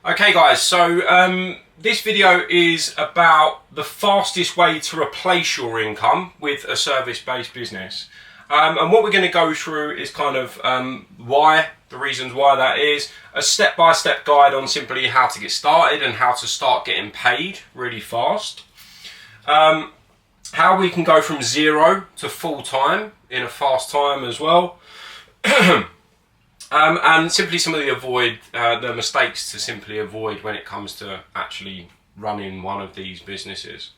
Okay guys, so this video is about the fastest way to replace your income with a service-based business. And what we're going to go through is kind of the reasons why that is, a step-by-step guide on simply how to get started and how to start getting paid really fast. How we can go from zero to full-time in a fast time as well. And simply some of the mistakes to simply avoid when it comes to actually running one of these businesses.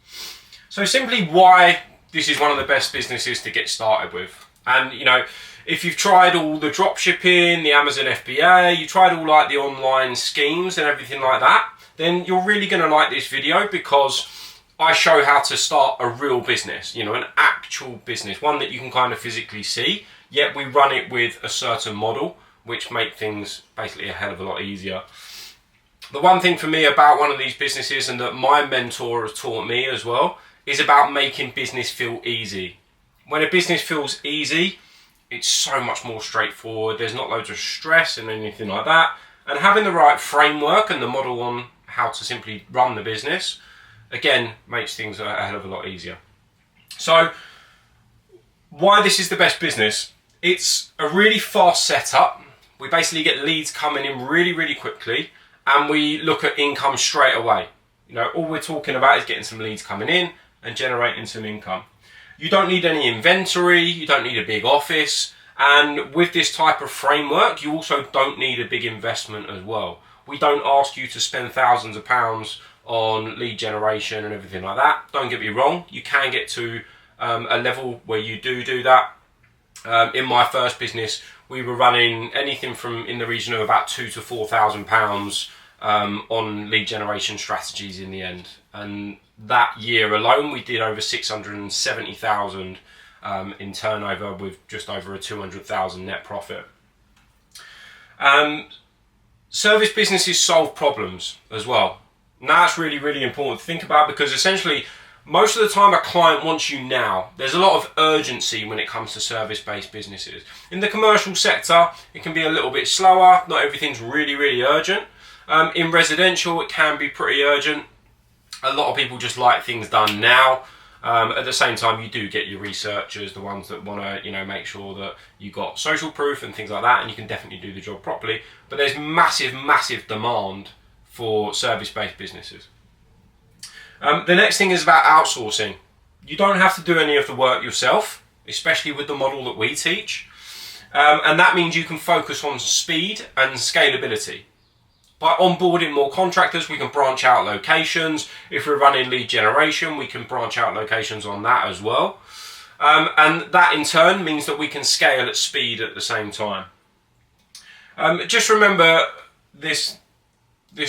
So simply why this is one of the best businesses to get started with. And you know, if you've tried all the drop shipping, the Amazon FBA, you tried all like the online schemes and everything like that, then you're really going to like this video because I show how to start a real business, you know, an actual business, one that you can kind of physically see, yet we run it with a certain model, which make things basically a hell of a lot easier. The one thing for me about one of these businesses, and that my mentor has taught me as well, is about making business feel easy. When a business feels easy, it's so much more straightforward. There's not loads of stress and anything like that. And having the right framework and the model on how to simply run the business, again, makes things a hell of a lot easier. So, why this is the best business? It's a really fast setup. We basically get leads coming in really, really quickly, and we look at income straight away. You know, all we're talking about is getting some leads coming in and generating some income. You don't need any inventory, you don't need a big office, and with this type of framework, you also don't need a big investment as well. We don't ask you to spend thousands of pounds on lead generation and everything like that. Don't get me wrong, you can get to a level where you do that. In my first business, we were running anything from in the region of about £2,000 to £4,000 on lead generation strategies in the end. And that year alone, we did over 670,000 in turnover with just over a 200,000 net profit. Service businesses solve problems as well. Now that's really, really important to think about, because essentially most of the time a client wants you now. There's a lot of urgency when it comes to service-based businesses. In the commercial sector, it can be a little bit slower. Not everything's really, really urgent. In residential, it can be pretty urgent. A lot of people just like things done now. At the same time, you do get your researchers, the ones that want to, you know, make sure that you got social proof and things like that, and you can definitely do the job properly. But there's massive, massive demand for service-based businesses. The next thing is about outsourcing. You don't have to do any of the work yourself, especially with the model that we teach. And that means you can focus on speed and scalability. By onboarding more contractors, we can branch out locations. If we're running lead generation, we can branch out locations on that as well. And that in turn means that we can scale at speed at the same time. Just remember this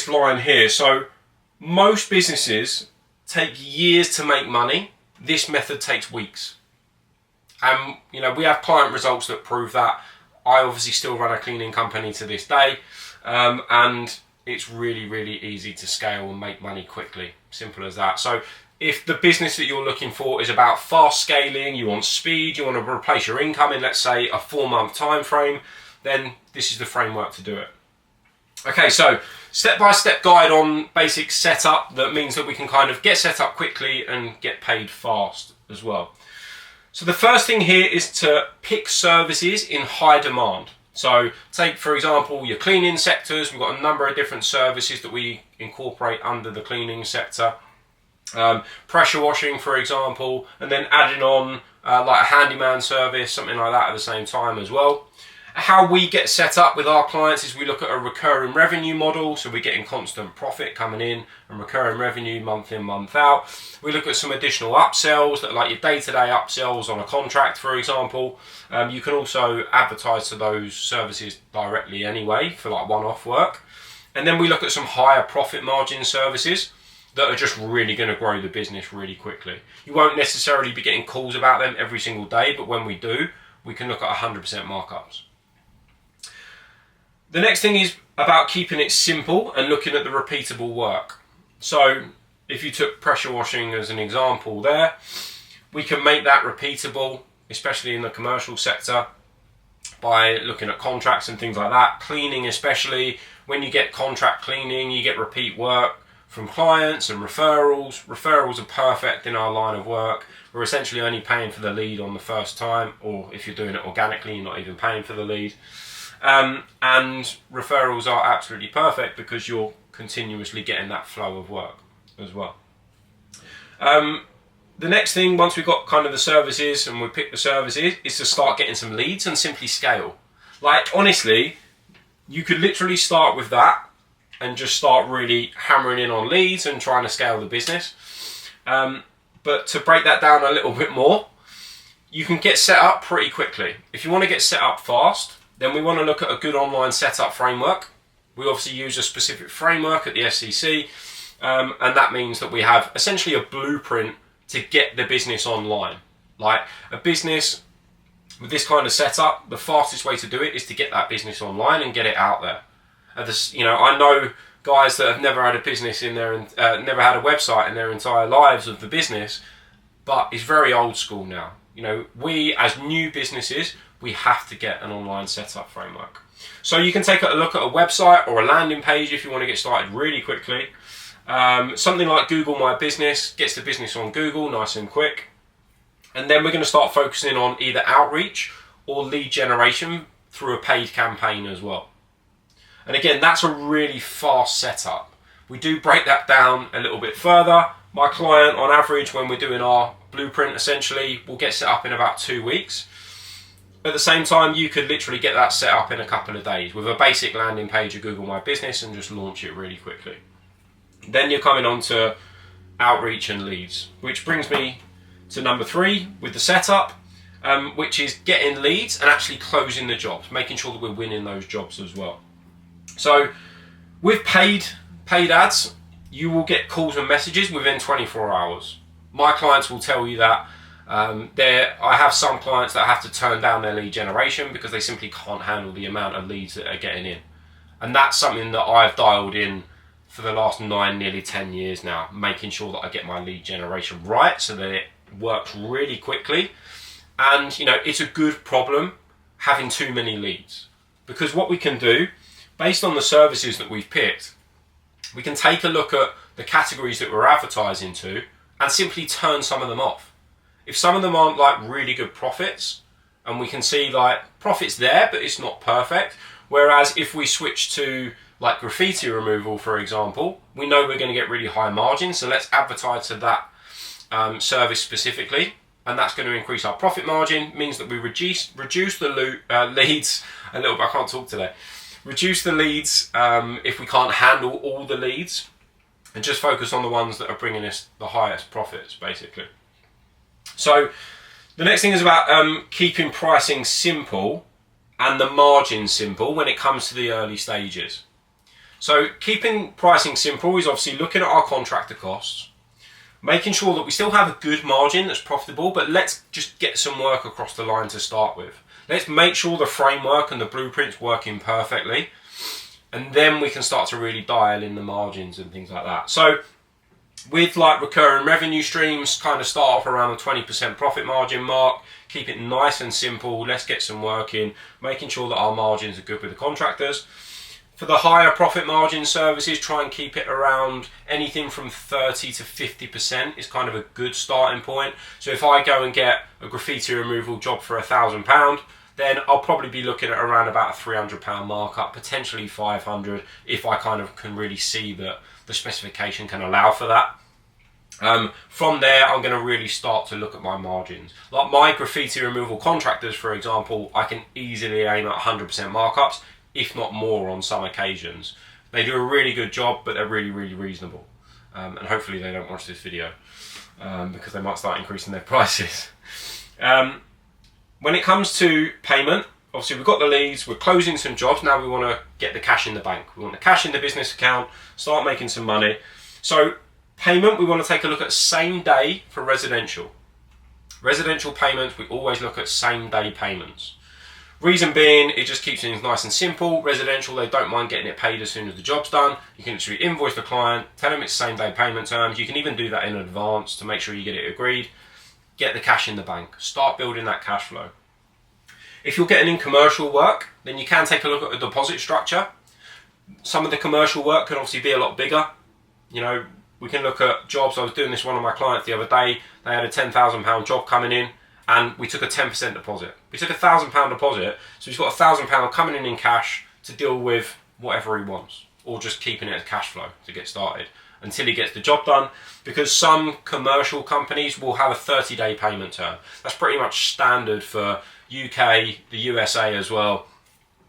line here. So most businesses take years to make money. This method takes weeks. And you know, we have client results that prove that. I obviously still run a cleaning company to this day, and it's really, really easy to scale and make money quickly. Simple as that. So if the business that you're looking for is about fast scaling, you want speed, you want to replace your income in, let's say, a 4-month time frame, then this is the framework to do it. Okay, so step-by-step guide on basic setup that means that we can kind of get set up quickly and get paid fast as well. So the first thing here is to pick services in high demand. So take, for example, your cleaning sectors. We've got a number of different services that we incorporate under the cleaning sector. Pressure washing, for example, and then adding on like a handyman service, something like that at the same time as well. How we get set up with our clients is we look at a recurring revenue model, so we're getting constant profit coming in and recurring revenue month in, month out. We look at some additional upsells, that like your day-to-day upsells on a contract, for example. You can also advertise to those services directly anyway for like one-off work. And then we look at some higher profit margin services that are just really going to grow the business really quickly. You won't necessarily be getting calls about them every single day, but when we do, we can look at 100% markups. The next thing is about keeping it simple and looking at the repeatable work. So if you took pressure washing as an example there, we can make that repeatable, especially in the commercial sector, by looking at contracts and things like that. Cleaning especially, when you get contract cleaning, you get repeat work from clients and referrals. Referrals are perfect in our line of work. We're essentially only paying for the lead on the first time, or if you're doing it organically, you're not even paying for the lead. And referrals are absolutely perfect because you're continuously getting that flow of work as well. The next thing, once we've got kind of the services and we pick the services, is to start getting some leads and simply scale. Like, honestly, you could literally start with that and just start really hammering in on leads and trying to scale the business. But to break that down a little bit more, you can get set up pretty quickly. If you want to get set up fast, then we want to look at a good online setup framework. We obviously use a specific framework at the SCC, and that means that we have essentially a blueprint to get the business online. Like, a business with this kind of setup, the fastest way to do it is to get that business online and get it out there. I know guys that have never had a business in their, never had a website in their entire lives of the business, but it's very old school now. We as new businesses, we have to get an online setup framework. So you can take a look at a website or a landing page if you want to get started really quickly. Something like Google My Business gets the business on Google nice and quick. And then we're going to start focusing on either outreach or lead generation through a paid campaign as well. And again, that's a really fast setup. We do break that down a little bit further. My client, on average, when we're doing our blueprint, essentially, will get set up in about 2 weeks. At the same time, you could literally get that set up in a couple of days with a basic landing page of Google My Business and just launch it really quickly. Then you're coming on to outreach and leads, which brings me to number 3 with the setup, which is getting leads and actually closing the jobs, making sure that we're winning those jobs as well. So with paid ads, you will get calls and messages within 24 hours. My clients will tell you that. I have some clients that have to turn down their lead generation because they simply can't handle the amount of leads that are getting in. And that's something that I've dialed in for the last 9, nearly 10 years now, making sure that I get my lead generation right so that it works really quickly. And it's a good problem having too many leads, because what we can do, based on the services that we've picked, we can take a look at the categories that we're advertising to and simply turn some of them off. If some of them aren't like really good profits, and we can see like profits there, but it's not perfect. Whereas if we switch to like graffiti removal, for example, we know we're going to get really high margins. So let's advertise to that service specifically, and that's going to increase our profit margin. Means that we reduce the leads a little bit. I can't talk today. Reduce the leads if we can't handle all the leads, and just focus on the ones that are bringing us the highest profits, basically. So the next thing is about keeping pricing simple and the margin simple when it comes to the early stages. So keeping pricing simple is obviously looking at our contractor costs, making sure that we still have a good margin that's profitable, but let's just get some work across the line to start with. Let's make sure the framework and the blueprint's working perfectly, and then we can start to really dial in the margins and things like that. So with like recurring revenue streams, kind of start off around the 20% profit margin mark, keep it nice and simple, let's get some work in, making sure that our margins are good with the contractors. For the higher profit margin services, try and keep it around anything from 30 to 50% is kind of a good starting point. So if I go and get a graffiti removal job for £1,000, then I'll probably be looking at around about a £300 markup, potentially 500 if I kind of can really see that the specification can allow for that. From there, I'm going to really start to look at my margins. Like my graffiti removal contractors, for example, I can easily aim at 100% markups, if not more on some occasions. They do a really good job, but they're really, really reasonable. And hopefully they don't watch this video because they might start increasing their prices. When it comes to payment, obviously we've got the leads, we're closing some jobs, now we want to get the cash in the bank. We want the cash in the business account, start making some money. So payment, we want to take a look at same day for residential. Residential payments, we always look at same day payments. Reason being, it just keeps things nice and simple. Residential, they don't mind getting it paid as soon as the job's done. You can literally invoice the client, tell them it's same day payment terms. You can even do that in advance to make sure you get it agreed. Get the cash in the bank. Start building that cash flow. If you're getting in commercial work, then you can take a look at a deposit structure. Some of the commercial work can obviously be a lot bigger. You know, we can look at jobs. I was doing this with one of my clients the other day. They had a £10,000 job coming in, and we took a 10% deposit. We took a £1,000 deposit, so he's got £1,000 coming in cash to deal with whatever he wants, or just keeping it as cash flow to get started until he gets the job done. Because some commercial companies will have a 30-day payment term. That's pretty much standard for UK, the USA as well.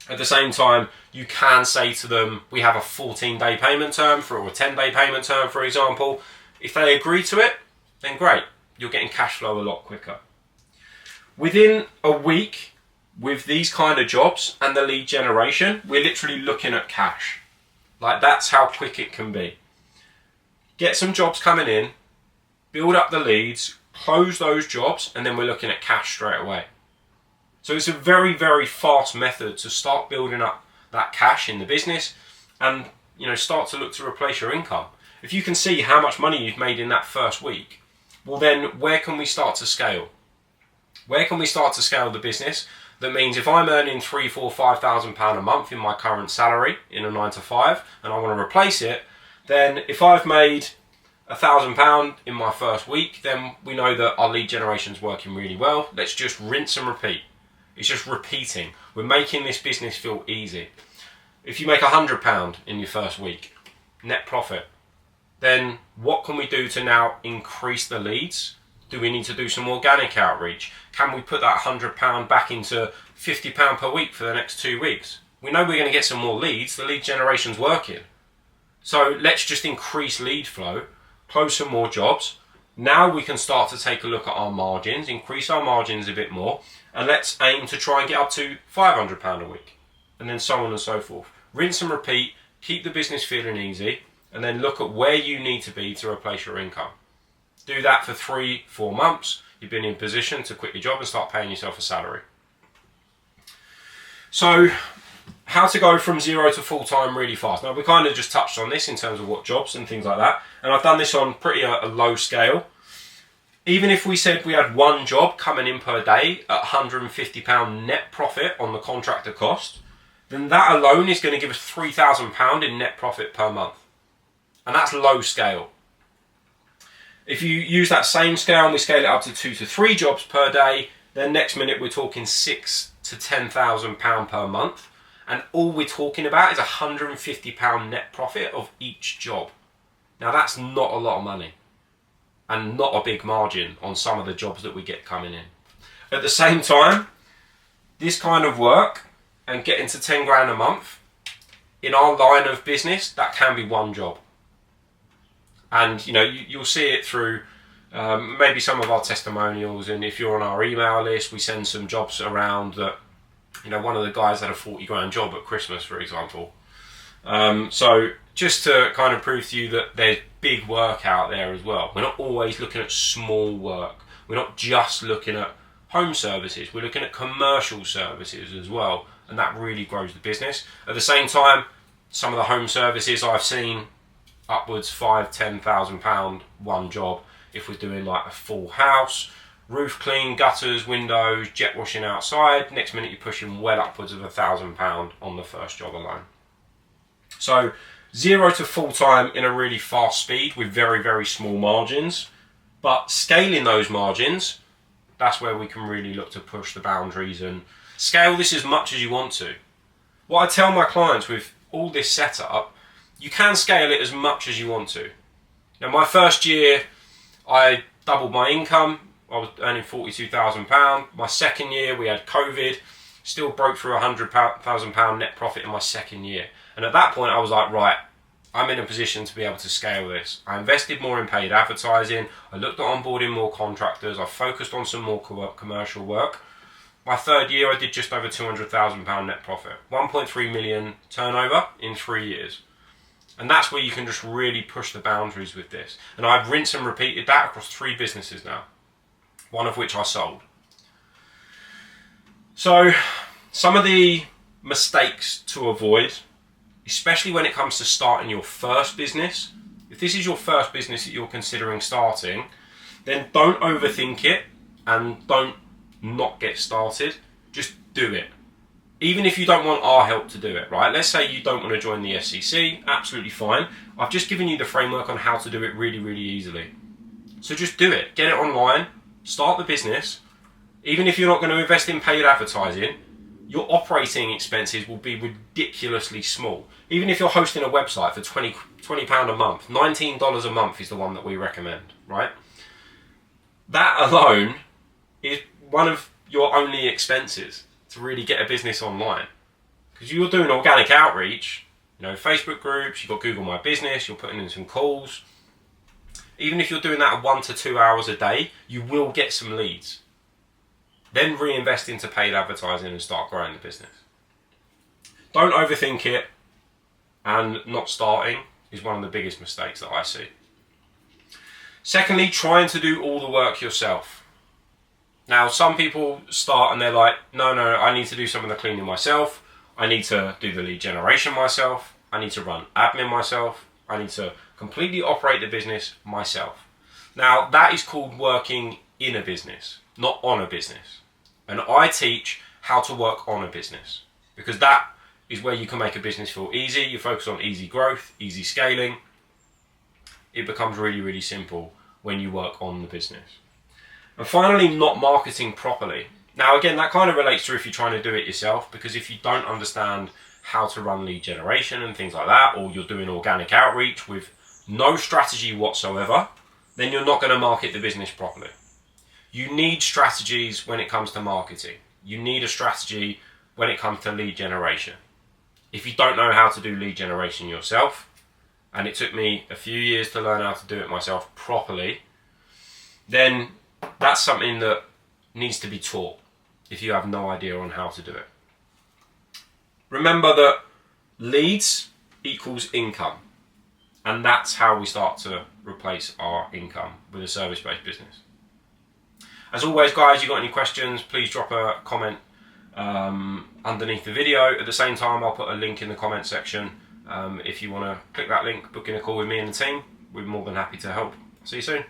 At the same time, you can say to them, we have a 14-day payment term or a 10-day payment term, for example. If they agree to it, then great. You're getting cash flow a lot quicker. Within a week, with these kind of jobs and the lead generation, we're literally looking at cash. Like, that's how quick it can be. Get some jobs coming in, build up the leads, close those jobs, and then we're looking at cash straight away. So it's a very, very fast method to start building up that cash in the business and, you know, start to look to replace your income. If you can see how much money you've made in that first week, well then where can we start to scale? Where can we start to scale the business? That means if I'm earning £3,000, £4,000, £5,000 a month in my current salary in a 9 to 5 and I want to replace it, then if I've made £1,000 in my first week, then we know that our lead generation is working really well. Let's just rinse and repeat. It's just repeating. We're making this business feel easy. If you make £100 in your first week, net profit, then what can we do to now increase the leads? Do we need to do some organic outreach? Can we put that £100 back into £50 per week for the next 2 weeks? We know we're going to get some more leads. The lead generation's working. So let's just increase lead flow, close some more jobs. Now we can start to take a look at our margins, increase our margins a bit more, and let's aim to try and get up to £500 a week, and then so on and so forth. Rinse and repeat, keep the business feeling easy, and then look at where you need to be to replace your income. Do that for 3-4 months. You've been in position to quit your job and start paying yourself a salary. So, how to go from 0 to full-time really fast. Now, we kind of just touched on this in terms of what jobs and things like that, and I've done this on pretty a low scale. Even if we said we had one job coming in per day at £150 net profit on the contractor cost, then that alone is going to give us £3,000 in net profit per month. And that's low scale. If you use that same scale and we scale it up to 2 to 3 jobs per day, then next minute we're talking £6,000 to £10,000 per month. And all we're talking about is £150 net profit of each job. Now that's not a lot of money. And not a big margin on some of the jobs that we get coming in. At the same time, this kind of work and getting to 10 grand a month, in our line of business, that can be one job. And you know, you'll see it through maybe some of our testimonials, and if you're on our email list, we send some jobs around that, you know, one of the guys had a 40 grand job at Christmas, for example. So just to kind of prove to you that there's big work out there as well. We're not always looking at small work. We're not just looking at home services. We're looking at commercial services as well, and that really grows the business. At the same time, some of the home services I've seen upwards £5,000-10,000 one job. If we're doing like a full house, roof clean, gutters, windows, jet washing outside, next minute you're pushing well upwards of £1,000 on the first job alone. So 0 to full-time in a really fast speed with very, very small margins. But scaling those margins, that's where we can really look to push the boundaries and scale this as much as you want to. What I tell my clients with all this setup, you can scale it as much as you want to. Now, my first year, I doubled my income. I was earning £42,000. My second year, we had COVID. Still broke through £100,000 net profit in my second year. And at that point, I was like, right, I'm in a position to be able to scale this. I invested more in paid advertising. I looked at onboarding more contractors. I focused on some more commercial work. My third year, I did just over £200,000 net profit. 1.3 million turnover in 3 years. And that's where you can just really push the boundaries with this. And I've rinsed and repeated that across 3 businesses now, one of which I sold. So some of the mistakes to avoid, especially when it comes to starting your first business. If this is your first business that you're considering starting, then don't overthink it and don't not get started. Just do it. even if you don't want our help to do it, right? Let's say you don't want to join the SEC, absolutely fine. I've just given you the framework on how to do it really, really easily. So just do it. Get it online, start the business. Even if you're not going to invest in paid advertising, your operating expenses will be ridiculously small. Even if you're hosting a website for £20 a month, $19 a month is the one that we recommend, right? That alone is one of your only expenses to really get a business online. Because you're doing organic outreach, Facebook groups, you've got Google My Business, you're putting in some calls. Even if you're doing that 1 to 2 hours a day, you will get some leads. Then reinvest into paid advertising and start growing the business. Don't overthink it, and not starting is one of the biggest mistakes that I see. Secondly, trying to do all the work yourself. Now, some people start and they're like, no, I need to do some of the cleaning myself. I need to do the lead generation myself. I need to run admin myself. I need to completely operate the business myself. Now, that is called working in a business, not on a business. And I teach how to work on a business, because that is where you can make a business feel easy. You focus on easy growth, easy scaling. It becomes really, really simple when you work on the business. And finally, not marketing properly. Now, again, that kind of relates to if you're trying to do it yourself, because if you don't understand how to run lead generation and things like that, or you're doing organic outreach with no strategy whatsoever, then you're not going to market the business properly. You need strategies when it comes to marketing. You need a strategy when it comes to lead generation. If you don't know how to do lead generation yourself, and it took me a few years to learn how to do it myself properly, then that's something that needs to be taught if you have no idea on how to do it. Remember that leads equals income, and that's how we start to replace our income with a service-based business. As always, guys, you got any questions, please drop a comment underneath the video. At the same time, I'll put a link in the comment section. If you want to click that link, book in a call with me and the team, we're more than happy to help. See you soon.